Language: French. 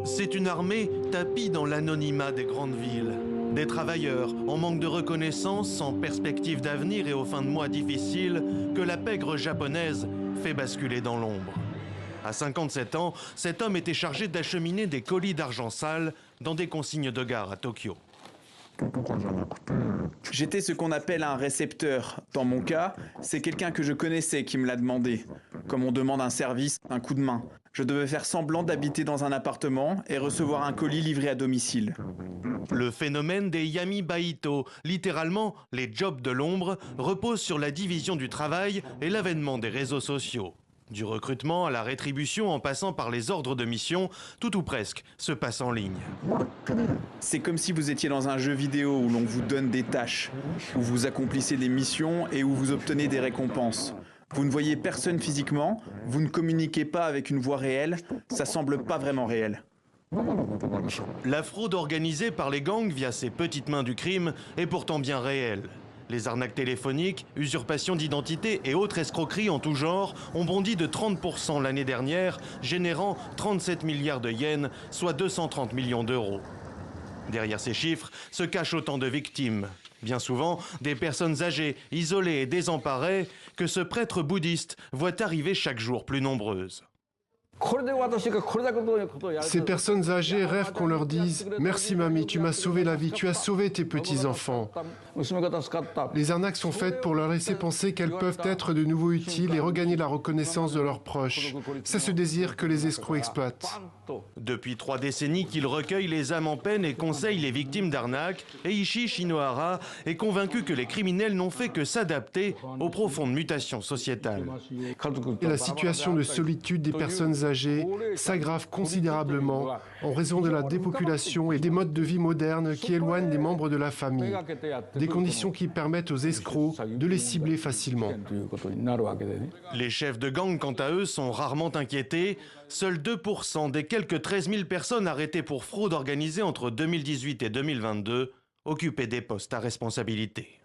C'est une armée tapie dans l'anonymat des grandes villes. Des travailleurs en manque de reconnaissance, sans perspective d'avenir et aux fins de mois difficiles, que la pègre japonaise fait basculer dans l'ombre. À 57 ans, cet homme était chargé d'acheminer des colis d'argent sale dans des consignes de gare à Tokyo. J'étais ce qu'on appelle un récepteur. Dans mon cas, c'est quelqu'un que je connaissais qui me l'a demandé. Comme on demande un service, un coup de main. Je devais faire semblant d'habiter dans un appartement et recevoir un colis livré à domicile. Le phénomène des yami baito, littéralement les jobs de l'ombre, repose sur la division du travail et l'avènement des réseaux sociaux. Du recrutement à la rétribution en passant par les ordres de mission, tout ou presque se passe en ligne. C'est comme si vous étiez dans un jeu vidéo où l'on vous donne des tâches, où vous accomplissez des missions et où vous obtenez des récompenses. Vous ne voyez personne physiquement, vous ne communiquez pas avec une voix réelle, ça semble pas vraiment réel. La fraude organisée par les gangs via ces petites mains du crime est pourtant bien réelle. Les arnaques téléphoniques, usurpations d'identité et autres escroqueries en tout genre ont bondi de 30% l'année dernière, générant 37 milliards de yens, soit 230 millions d'euros. Derrière ces chiffres se cachent autant de victimes. Bien souvent, des personnes âgées, isolées et désemparées que ce prêtre bouddhiste voit arriver chaque jour plus nombreuses. Ces personnes âgées rêvent qu'on leur dise « Merci mamie, tu m'as sauvé la vie, tu as sauvé tes petits-enfants ». Les arnaques sont faites pour leur laisser penser qu'elles peuvent être de nouveau utiles et regagner la reconnaissance de leurs proches. C'est ce désir que les escrocs exploitent. Depuis 3 décennies qu'il recueille les âmes en peine et conseille les victimes d'arnaques, Eiichi Shinohara est convaincu que les criminels n'ont fait que s'adapter aux profondes mutations sociétales. Et la situation de solitude des personnes âgées s'aggrave considérablement en raison de la dépopulation et des modes de vie modernes qui éloignent les membres de la famille. Des conditions qui permettent aux escrocs de les cibler facilement. Les chefs de gang, quant à eux, sont rarement inquiétés. Seuls 2% des quelques 13 000 personnes arrêtées pour fraude organisée entre 2018 et 2022 occupaient des postes à responsabilité.